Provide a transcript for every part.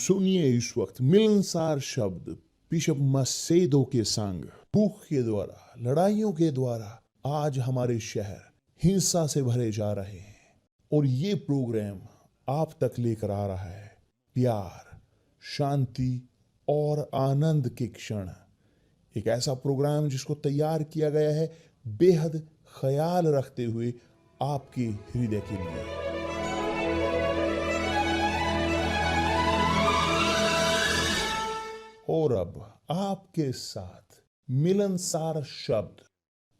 सुनिए इस वक्त मिलनसार शब्द बिशप मसेदो के संग। भूख के द्वारा, लड़ाइयों के द्वारा आज हमारे शहर हिंसा से भरे जा रहे हैं और ये प्रोग्राम आप तक लेकर आ रहा है प्यार, शांति और आनंद के क्षण। एक ऐसा प्रोग्राम जिसको तैयार किया गया है बेहद ख्याल रखते हुए आपके हृदय के लिए। और अब आपके साथ मिलनसार शब्द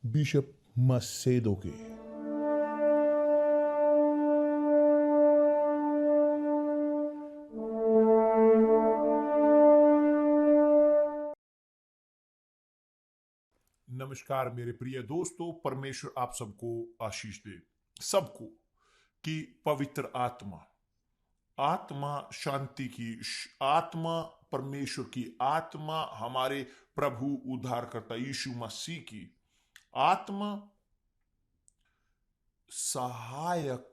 बिशप मसेदो के। नमस्कार मेरे प्रिय दोस्तों, परमेश्वर आप सबको आशीष दे। सबको कि पवित्र आत्मा शांति की आत्मा, परमेश्वर की आत्मा, हमारे प्रभु उद्धारकर्ता यीशु मसीह की आत्मा, सहायक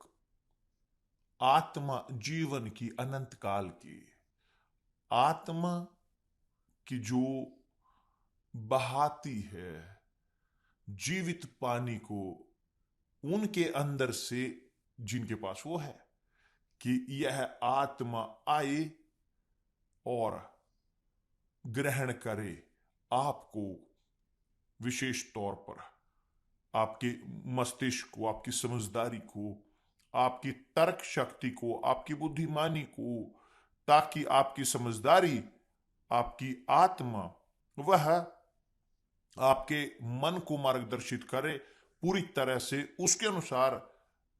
आत्मा, जीवन की, अनंत काल की आत्मा की जो बहाती है जीवित पानी को उनके अंदर से, जिनके पास वो है, कि यह आत्मा आए और ग्रहण करे आपको, विशेष तौर पर आपके मस्तिष्क को, आपकी समझदारी को, आपकी तर्क शक्ति को, आपकी बुद्धिमानी को, ताकि आपकी समझदारी, आपकी आत्मा वह आपके मन को मार्गदर्शित करे पूरी तरह से उसके अनुसार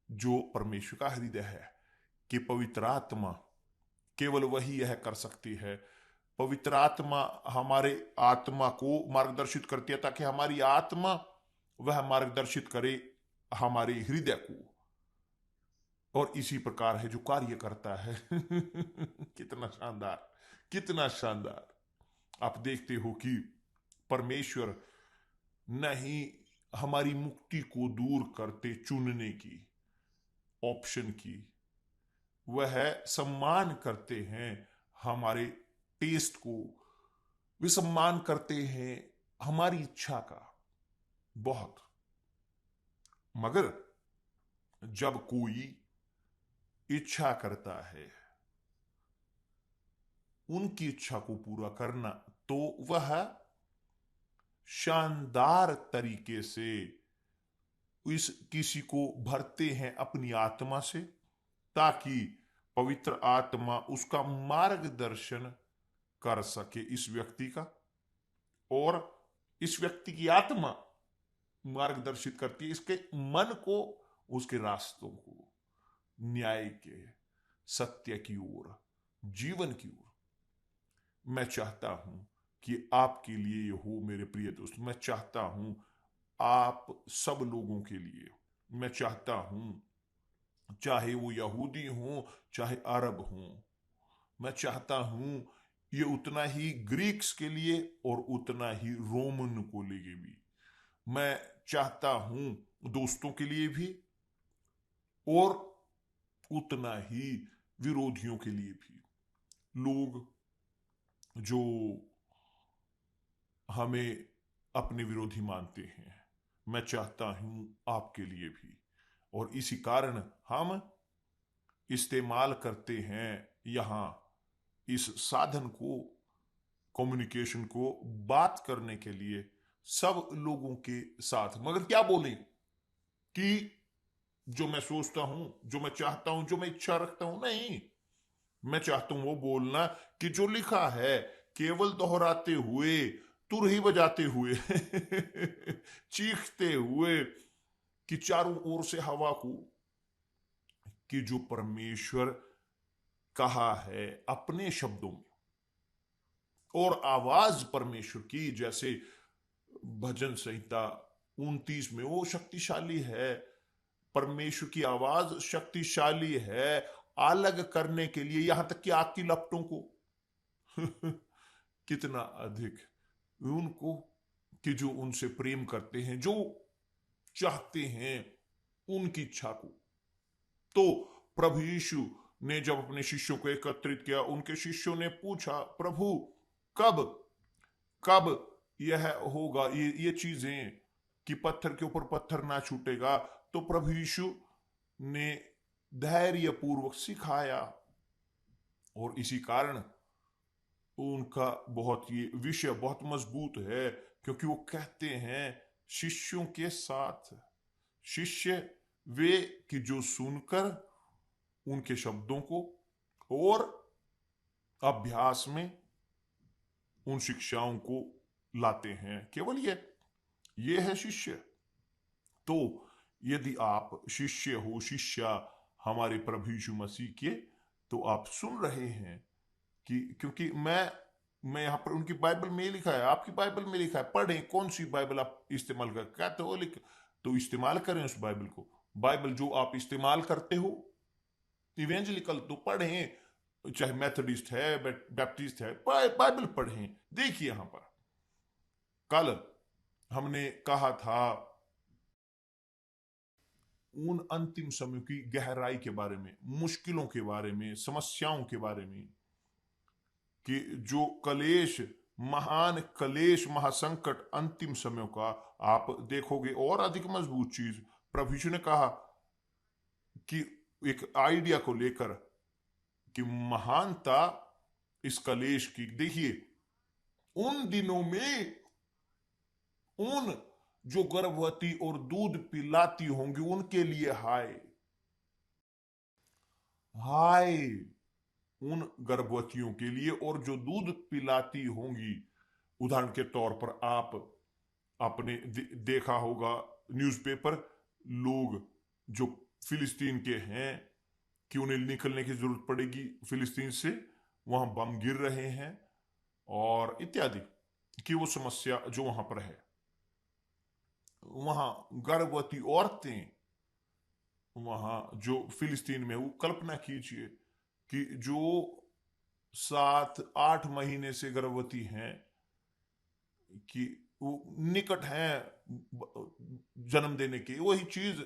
जो परमेश्वर का हृदय है। कि पवित्र आत्मा, केवल वही यह कर सकती है। पवित्र आत्मा हमारे आत्मा को मार्गदर्शित करती है ताकि हमारी आत्मा वह मार्गदर्शित करे हमारे हृदय को, और इसी प्रकार है जो कार्य करता है। कितना शानदार, कितना शानदार। आप देखते हो कि परमेश्वर नहीं हमारी मुक्ति को दूर करते चुनने की ऑप्शन की, वह सम्मान करते हैं हमारे टेस्ट को, वे सम्मान करते हैं हमारी इच्छा का बहुत। मगर जब कोई इच्छा करता है उनकी इच्छा को पूरा करना, तो वह शानदार तरीके से इस किसी को भरते हैं अपनी आत्मा से, ताकि पवित्र आत्मा उसका मार्गदर्शन कर सके इस व्यक्ति का, और इस व्यक्ति की आत्मा मार्गदर्शित करती है इसके मन को, उसके रास्तों को, न्याय के, सत्य की ओर, जीवन की ओर। मैं चाहता हूं कि आपके लिए हो मेरे प्रिय दोस्त। मैं चाहता हूं आप सब लोगों के लिए, मैं चाहता हूं चाहे वो यहूदी हों चाहे अरब हों, मैं चाहता हूं ये उतना ही ग्रीक्स के लिए और उतना ही रोमन को लिए भी, मैं चाहता हूं दोस्तों के लिए भी और उतना ही विरोधियों के लिए भी। लोग जो हमें अपने विरोधी मानते हैं, मैं चाहता हूं आपके लिए भी। और इसी कारण हम इस्तेमाल करते हैं यहां इस साधन को, कम्युनिकेशन को, बात करने के लिए सब लोगों के साथ। मगर क्या बोलें कि जो मैं सोचता हूं, जो मैं चाहता हूं, जो मैं इच्छा रखता हूं, नहीं, मैं चाहता हूं वो बोलना कि जो लिखा है, केवल दोहराते हुए, तुरही बजाते हुए, चीखते हुए, कि चारों ओर से हवा को, कि जो परमेश्वर कहा है अपने शब्दों में, और आवाज परमेश्वर की, जैसे भजन संहिता 29 में, वो शक्तिशाली है। परमेश्वर की आवाज शक्तिशाली है अलग करने के लिए, यहां तक कि आग की लपटों को। कितना अधिक उनको कि जो उनसे प्रेम करते हैं, जो चाहते हैं उनकी इच्छा को। तो प्रभु यीशु ने जब अपने शिष्यों को एकत्रित किया, उनके शिष्यों ने पूछा, प्रभु कब कब यह होगा, ये चीजें कि पत्थर के ऊपर पत्थर ना छूटेगा? तो प्रभु यीशु ने धैर्य पूर्वक सिखाया, और इसी कारण उनका ये विषय बहुत मजबूत है, क्योंकि वो कहते हैं शिष्यों के साथ, शिष्य वे कि जो सुनकर उनके शब्दों को और अभ्यास में उन शिक्षाओं को लाते हैं, केवल ये है शिष्य। तो यदि आप शिष्य हो, शिष्या हमारे प्रभु यीशु मसीह के, तो आप सुन रहे हैं कि, क्योंकि मैं यहां पर उनकी बाइबल में लिखा है, आपकी बाइबल में लिखा है, पढ़ें कौन सी बाइबल आप इस्तेमाल कर, कहते हो तो इस्तेमाल करें उस बाइबल को। बाइबल जो आप इस्तेमाल करते हो इवेंजलिकल, तो पढ़ें, चाहे मेथोडिस्ट है, बैप्टिस्ट है, बाइबल पढ़ें। देखिए यहां पर कल हमने कहा था उन अंतिम समय की गहराई के बारे में, मुश्किलों के बारे में, समस्याओं के बारे में, कि जो कलेश, महान कलेश, महासंकट अंतिम समय का आप देखोगे। और अधिक मजबूत चीज प्रभु यीशु ने कहा कि एक आइडिया को लेकर कि महानता इस कलेश की, देखिए उन दिनों में उन जो गर्भवती और दूध पिलाती होंगी उनके लिए हाय हाय, उन गर्भवतियों के लिए और जो दूध पिलाती होंगी। उदाहरण के तौर पर आप आपने देखा होगा न्यूज़पेपर, लोग जो फिलिस्तीन के हैं कि उन्हें निकलने की जरूरत पड़ेगी फिलिस्तीन से, वहां बम गिर रहे हैं और इत्यादि, कि वो समस्या जो वहां पर है। वहां गर्भवती औरतें, वहां जो फिलिस्तीन में, वो कल्पना कीजिए कि जो 7-8 महीने से गर्भवती हैं, कि वो निकट हैं जन्म देने की, वही चीज,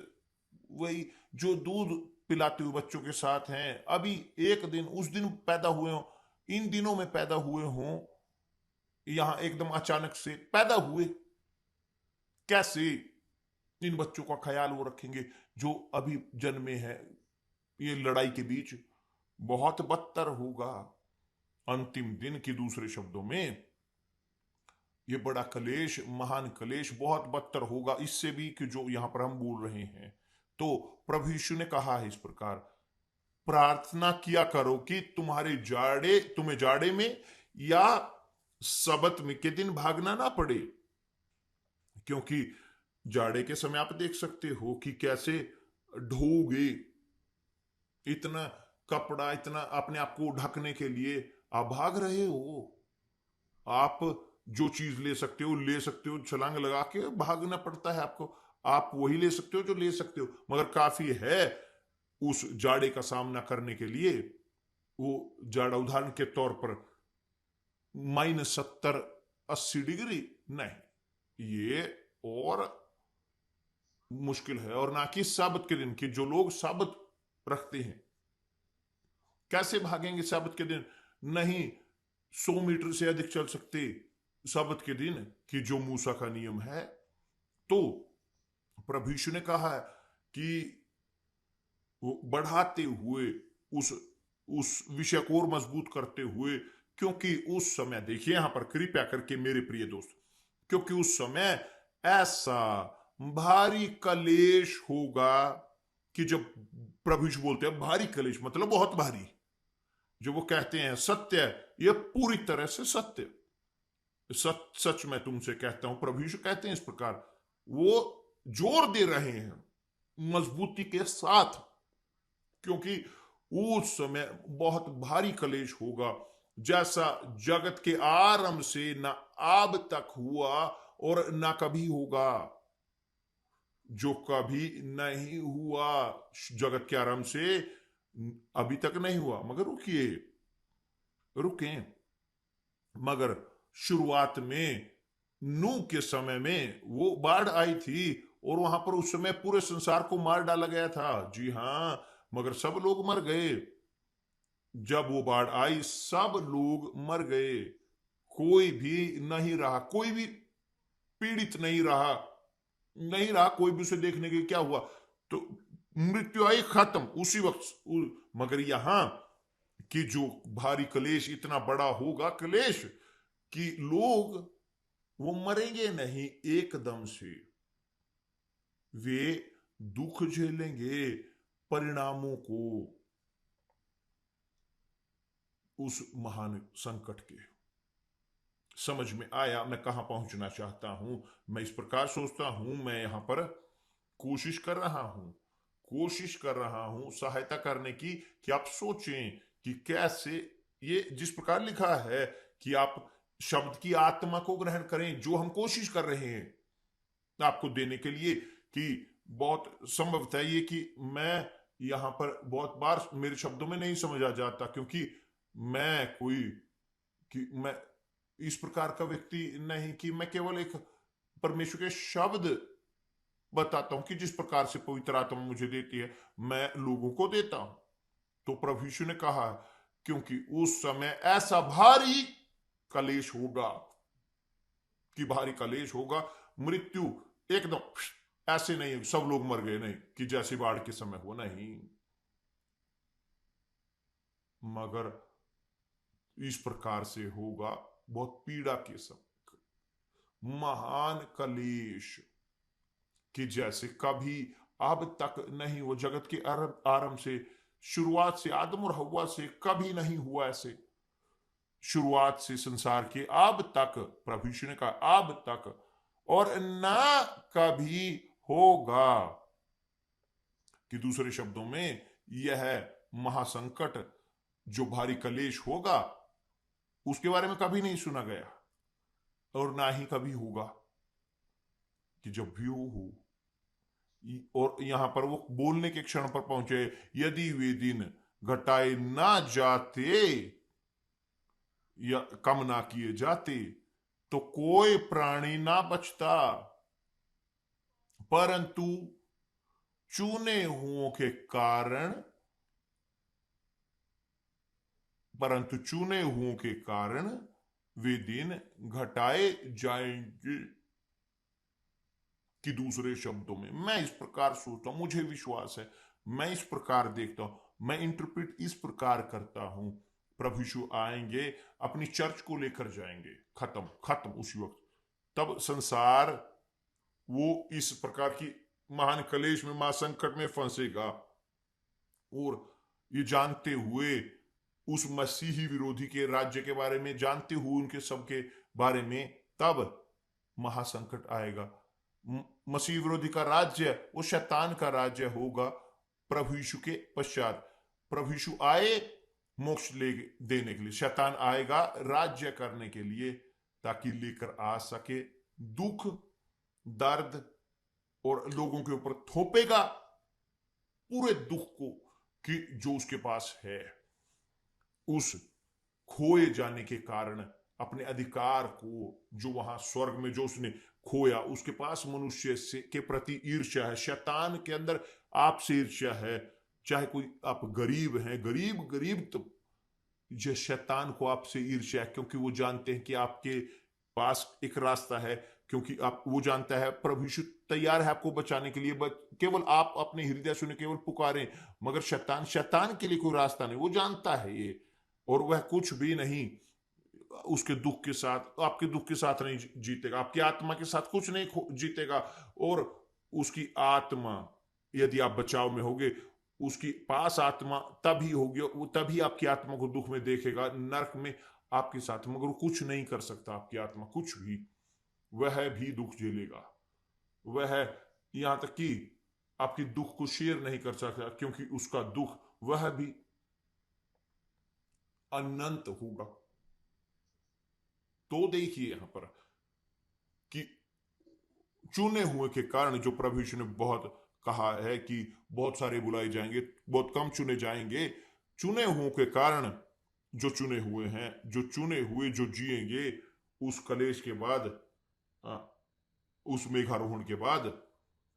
वही जो दूध पिलाते हुए बच्चों के साथ हैं, अभी एक दिन उस दिन पैदा हुए हों, इन दिनों में पैदा हुए हों, यहां एकदम अचानक से पैदा हुए, कैसे इन बच्चों का ख्याल वो रखेंगे जो अभी जन्मे हैं? ये लड़ाई के बीच बहुत बदतर होगा अंतिम दिन की। दूसरे शब्दों में ये बड़ा कलेश, महान कलेश बहुत बदतर होगा इससे भी कि जो यहां पर हम बोल रहे हैं। तो प्रभु यीशु ने कहा है इस प्रकार, प्रार्थना किया करो कि तुम्हें जाड़े में या सबत में के दिन भागना ना पड़े, क्योंकि जाड़े के समय आप देख सकते हो कि कैसे ढोगे, इतना कपड़ा, इतना अपने आप को ढकने के लिए आप भाग रहे हो। आप जो चीज ले सकते हो, छलांग लगा के भागना पड़ता है आपको। आप वही ले सकते हो जो ले सकते हो, मगर काफी है उस जाड़े का सामना करने के लिए। वो जाड़ा उदाहरण के तौर पर -70-80 डिग्री नहीं, ये और मुश्किल है। और ना कि साबत के दिन, कि जो लोग साबत रखते हैं कैसे भागेंगे साबत के दिन? नहीं 100 मीटर से अधिक चल सकते साबत के दिन, कि जो मूसा का नियम है। तो प्रभु यीशु ने कहा कि वो बढ़ाते हुए उस विषय को और मजबूत करते हुए, क्योंकि उस समय, देखिए यहां पर कृपया करके मेरे प्रिय दोस्त, क्योंकि उस समय ऐसा भारी कलेश होगा कि जब प्रभु यीशु बोलते हैं भारी कलेश मतलब बहुत भारी, जो वो कहते हैं सत्य, ये पूरी तरह से सत्य, सच मैं तुमसे कहता हूं, प्रभु यीशु कहते हैं इस प्रकार, वो जोर दे रहे हैं मजबूती के साथ, क्योंकि उस समय बहुत भारी कलेश होगा, जैसा जगत के आरंभ से न अब तक हुआ और न कभी होगा, जो कभी नहीं हुआ जगत के आरंभ से अभी तक नहीं हुआ। मगर रुकें, मगर शुरुआत में नूह के समय में वो बाढ़ आई थी और वहां पर उस समय पूरे संसार को मार डाला गया था। जी हां, मगर सब लोग मर गए। जब वो बाढ़ आई सब लोग मर गए, कोई भी नहीं रहा, कोई भी पीड़ित नहीं रहा कोई भी उसे देखने के लिए। क्या हुआ? तो मृत्यु आई, खत्म उसी वक्त। मगर यहां कि जो भारी कलेश इतना बड़ा होगा, कलेश कि लोग वो मरेंगे नहीं एकदम से, वे दुख झेलेंगे परिणामों को, उस महान संकट के। समझ में आया मैं कहां पहुंचना चाहता हूं? मैं इस प्रकार सोचता हूं, मैं यहां पर कोशिश कर रहा हूं सहायता करने की, कि आप सोचें कि कैसे ये जिस प्रकार लिखा है कि आप शब्द की आत्मा को ग्रहण करें, जो हम कोशिश कर रहे हैं आपको देने के लिए। कि बहुत संभवतः ये कि मैं यहां पर बहुत बार मेरे शब्दों में नहीं समझ आ जाता, क्योंकि मैं इस प्रकार का व्यक्ति नहीं कि मैं केवल एक परमेश्वर के शब्द बताता हूं कि जिस प्रकार से पवित्र आत्मा मुझे देती है मैं लोगों को देता हूं। तो प्रभु यीशु ने कहा, क्योंकि उस समय ऐसा भारी कलेश होगा, कि भारी कलेश होगा, मृत्यु एकदम ऐसे नहीं सब लोग मर गए, नहीं कि जैसे बाढ़ के समय हुआ, नहीं, मगर इस प्रकार से होगा बहुत पीड़ा के समय, महान कलेश कि जैसे कभी अब तक नहीं, वो जगत के आरंभ से, शुरुआत से, आदम और हव्वा से कभी नहीं हुआ ऐसे। शुरुआत से संसार के अब तक, प्रभु यीशु ने कहा अब तक, और ना कभी होगा। कि दूसरे शब्दों में यह महासंकट जो भारी कलेश होगा उसके बारे में कभी नहीं सुना गया, और ना ही कभी होगा, कि जब भी वो हो। और यहां पर वो बोलने के क्षण पर पहुंचे, यदि वे दिन घटाए ना जाते या कम ना किए जाते तो कोई प्राणी ना बचता, परंतु चुने हुओं के कारण वे दिन घटाए जाएंगे। कि दूसरे शब्दों में मैं इस प्रकार सोचता हूं, मुझे विश्वास है, मैं इस प्रकार देखता हूं, मैं इंटरप्रेट इस प्रकार करता हूं, प्रभु यीशु आएंगे, अपनी चर्च को लेकर जाएंगे, खत्म उसी वक्त। तब संसार वो इस प्रकार की महान कलेश में, महासंकट में फंसेगा, और ये जानते हुए उस मसीही विरोधी के राज्य के बारे में, जानते हुए उनके सबके बारे में, तब महासंकट आएगा। मसीह विरोधी का राज्य वो शैतान का राज्य होगा प्रभु यीशु के पश्चात। प्रभु यीशु आए मोक्ष ले देने के लिए, शैतान आएगा राज्य करने के लिए, ताकि लेकर आ सके दुख, दर्द, और लोगों के ऊपर थोपेगा पूरे दुख को कि जो उसके पास है, उस खोए जाने के कारण अपने अधिकार को, जो वहां स्वर्ग में जो उसने खोया, उसके पास मनुष्य से के प्रति ईर्ष्या है, शैतान के अंदर आपसे ईर्ष्या है। चाहे कोई आप गरीब हैं, गरीब तो जो शैतान को आपसे ईर्ष्या है, क्योंकि वो जानते हैं कि आपके पास एक रास्ता है, क्योंकि आप वो जानता है प्रभु यीशु तैयार है आपको बचाने के लिए, केवल आप अपने हृदय सुने केवल पुकारें। मगर शैतान के लिए कोई रास्ता नहीं, वो जानता है ये, और वह कुछ भी नहीं उसके दुख के साथ, आपके दुख के साथ नहीं जीतेगा, आपकी आत्मा के साथ कुछ नहीं जीतेगा। और उसकी आत्मा, यदि आप बचाव में होगे, उसकी पास आत्मा तभी होगी, वो तभी आपकी आत्मा को दुख में देखेगा, नरक में आपके साथ, मगर वो कुछ नहीं कर सकता आपकी आत्मा, कुछ भी। वह भी दुख झेलेगा, वह यहां तक कि आपकी दुख को शेयर नहीं कर सकता, क्योंकि उसका दुख वह भी अनंत होगा। तो देखिए यहां पर कि चुने हुए के कारण, जो प्रभु यीशु ने बहुत कहा है कि बहुत सारे बुलाए जाएंगे, बहुत कम चुने जाएंगे, चुने हुए के कारण जो चुने हुए हैं, जो चुने हुए जो जिएंगे उस कलेश के बाद, उस मेघारोहण के बाद,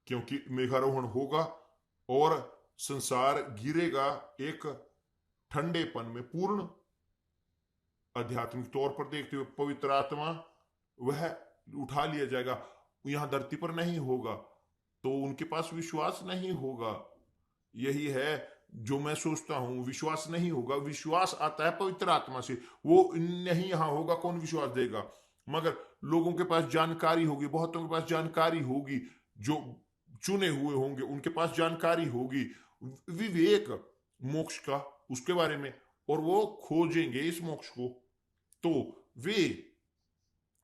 क्योंकि मेघारोहण होगा और संसार गिरेगा एक ठंडेपन में पूर्ण आध्यात्मिक तौर पर देखते हुए पवित्र आत्मा वह उठा लिया जाएगा। यहां धरती पर नहीं होगा तो उनके पास विश्वास नहीं होगा। यही है जो मैं सोचता हूं, विश्वास नहीं होगा। विश्वास आता है पवित्र आत्मा से, वो नहीं यहां होगा, कौन विश्वास देगा? मगर लोगों के पास जानकारी होगी, बहुतों के पास जानकारी होगी, जो चुने हुए होंगे उनके पास जानकारी होगी विवेक मोक्ष का, उसके बारे में, और वो खोजेंगे इस मोक्ष को, तो वे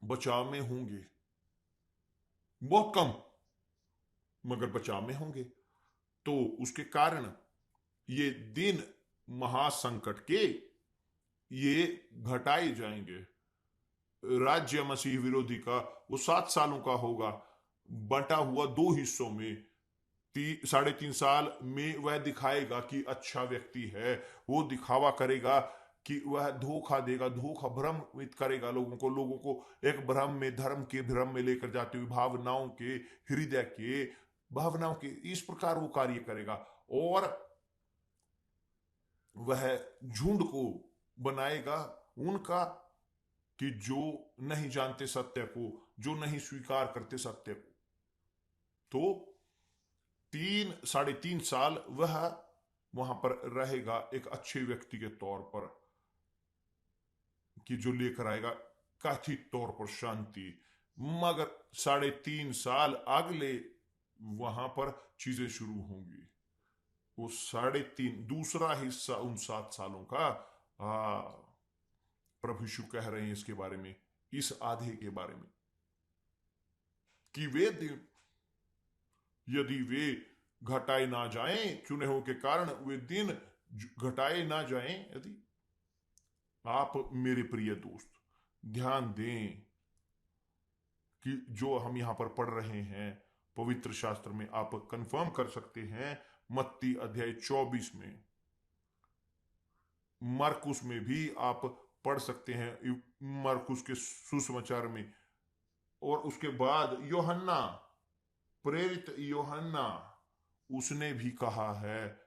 बचाव में होंगे। बहुत कम, मगर बचाव में होंगे। तो उसके कारण ये दिन महासंकट के ये घटाए जाएंगे। राज्य मसीह विरोधी का वो 7 सालों का होगा, बंटा हुआ 2 हिस्सों में। 3.5 साल में वह दिखाएगा कि अच्छा व्यक्ति है, वो दिखावा करेगा कि वह धोखा देगा, धोखा भ्रमित करेगा लोगों को एक भ्रम में, धर्म के भ्रम में लेकर जाते हुए भावनाओं के, हृदय के भावनाओं के, इस प्रकार वो कार्य करेगा। और वह झुंड को बनाएगा उनका कि जो नहीं जानते सत्य को, जो नहीं स्वीकार करते सत्य को। तो 3.5 साल वह वहां पर रहेगा एक अच्छे व्यक्ति के तौर पर, कि जो लेकर आएगा कथित तौर पर शांति। मगर 3.5 साल अगले वहां पर चीजें शुरू होंगी। वो 3.5 दूसरा हिस्सा उन 7 सालों का प्रभु यीशु कह रहे हैं इसके बारे में, इस आधे के बारे में, कि वे दिन यदि वे घटाए ना जाएं, चुने हुए के कारण वे दिन घटाए ना जाएं। यदि आप मेरे प्रिय दोस्त ध्यान दें कि जो हम यहां पर पढ़ रहे हैं पवित्र शास्त्र में, आप कंफर्म कर सकते हैं मत्ती अध्याय 24 में, मरकुस में भी आप पढ़ सकते हैं, मरकुस के सुसमाचार में, और उसके बाद यूहन्ना, प्रेरित यूहन्ना, उसने भी कहा है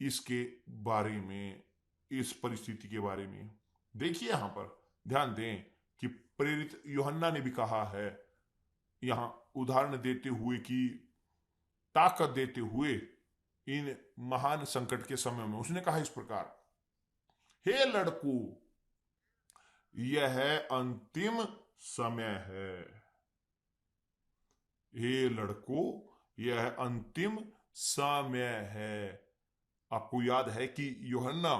इसके बारे में, इस परिस्थिति के बारे में। देखिए यहां पर ध्यान दें कि प्रेरित यूहन्ना ने भी कहा है, यहां उदाहरण देते हुए, कि ताकत देते हुए इन महान संकट के समय में उसने कहा इस प्रकार, हे लड़कों, यह अंतिम समय है। हे लड़कों, यह अंतिम समय है। आपको याद है कि यूहन्ना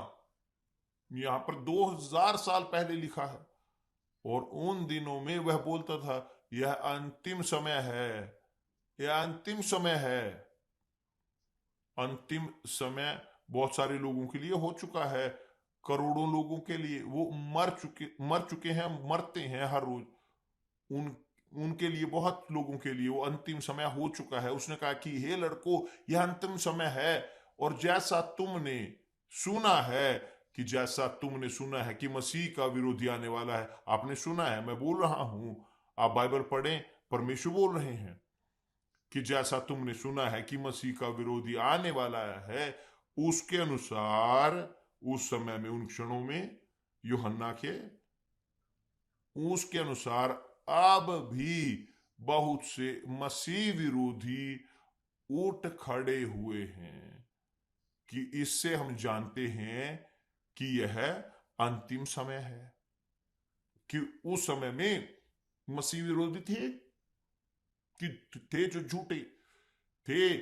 यहां पर 2000 साल पहले लिखा है, और उन दिनों में वह बोलता था यह अंतिम समय है, यह अंतिम समय है। अंतिम समय बहुत सारे लोगों के लिए हो चुका है, करोड़ों लोगों के लिए वो मर चुके हैं, मरते हैं हर रोज। उनके लिए, बहुत लोगों के लिए वो अंतिम समय हो चुका है। उसने कहा कि हे लड़कों, यह अंतिम समय है, और जैसा तुमने सुना है, कि जैसा तुमने सुना है कि मसीह का विरोधी आने वाला है, आपने सुना है, मैं बोल रहा हूं, आप बाइबल पढ़ें, परमेश्वर बोल रहे हैं कि जैसा तुमने सुना है कि मसीह का विरोधी आने वाला है, उसके अनुसार उस समय में, उन क्षणों में, यूहन्ना के उसके अनुसार अब भी बहुत से मसीह विरोधी उठ खड़े हुए हैं, कि इससे हम जानते हैं कि यह अंतिम समय है। कि उस समय में मसीह विरोधी थे, कि थे जो झूठे थे,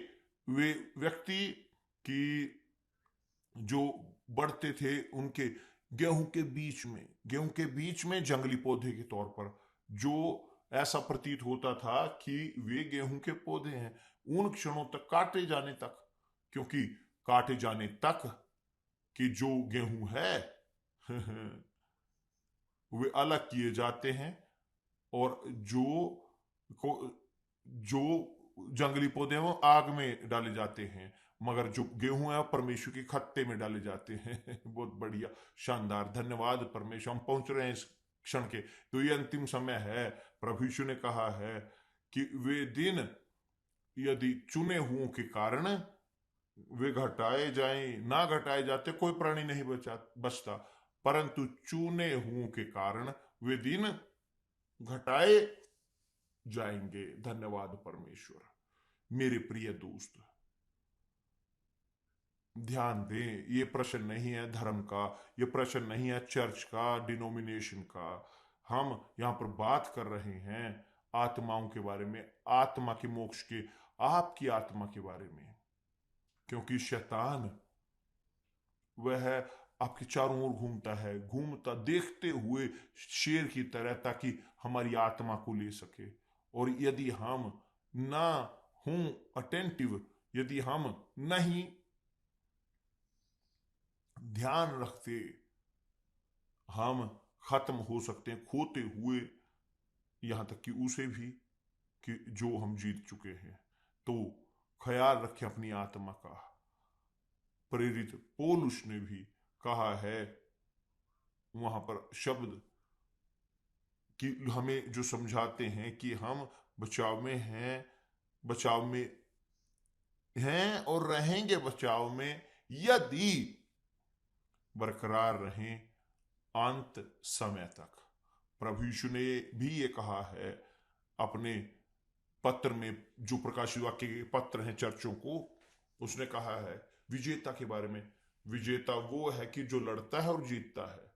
वे व्यक्ति कि जो बढ़ते थे उनके गेहूं के बीच में जंगली पौधे के तौर पर, जो ऐसा प्रतीत होता था कि वे गेहूं के पौधे हैं, उन क्षणों तक, काटे जाने तक, क्योंकि काटे जाने तक कि जो गेहूं है वे अलग किए जाते हैं, और जो जंगली पौधे हैं वो आग में डाले जाते हैं, मगर जो गेहूं है परमेश्वर के खत्ते में डाले जाते हैं। बहुत बढ़िया, शानदार, धन्यवाद परमेश्वर, हम पहुंच रहे हैं इस क्षण के। तो ये अंतिम समय है। प्रभु यीशु ने कहा है कि वे दिन यदि चुने हुओं के कारण वे घटाए जाएं ना घटाए जाते, कोई प्राणी नहीं बचता, परंतु चुने हुओं के कारण वे दिन घटाए जाएंगे। धन्यवाद परमेश्वर। मेरे प्रिय दोस्त, ध्यान दें, ये प्रश्न नहीं है धर्म का, ये प्रश्न नहीं है चर्च का, डिनोमिनेशन का। हम यहाँ पर बात कर रहे हैं आत्माओं के बारे में, आत्मा के मोक्ष के, आपकी आत्मा के बारे में। क्योंकि शैतान वह आपके चारों ओर घूमता है, घूमता देखते हुए शेर की तरह, ताकि हमारी आत्मा को ले सके। और यदि हम ना हों अटेंटिव, यदि हम नहीं ध्यान रखते, हम खत्म हो सकते हैं, खोते हुए, यहां तक कि उसे भी कि जो हम जीत चुके हैं। तो ख्याल रखें अपनी आत्मा का। प्रेरित पौलुस ने भी कहा है वहां पर शब्द कि हमें जो समझाते हैं कि हम बचाव में हैं, बचाव में हैं और रहेंगे बचाव में, यदि बरकरार रहें अंत समय तक। प्रभु यीशु ने भी ये कहा है अपने पत्र में, जो प्रकाशित वाक्य के पत्र हैं चर्चों को, उसने कहा है विजेता के बारे में, विजेता वो है कि जो लड़ता है और जीतता है,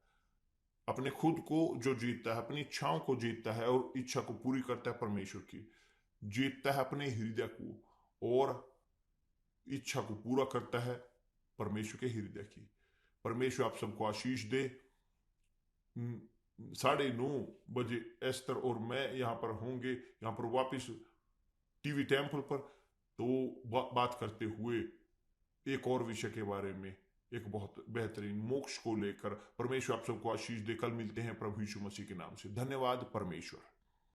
अपने खुद को जो जीतता है, अपनी इच्छाओं को जीतता है और इच्छा को पूरी करता है परमेश्वर की, जीतता है अपने हृदय को और इच्छा को पूरा करता है परमेश्वर के हृदय की। परमेश्वर आप सबको आशीष दे। 9:30 एस्तर और मैं यहाँ पर होंगे, यहाँ पर वापस टीवी टेम्पल पर, तो बात करते हुए एक और विषय के बारे में, एक बहुत बेहतरीन मोक्ष को लेकर। परमेश्वर आप सबको आशीष दे। कल मिलते हैं प्रभु यीशु मसीह के नाम से। धन्यवाद परमेश्वर।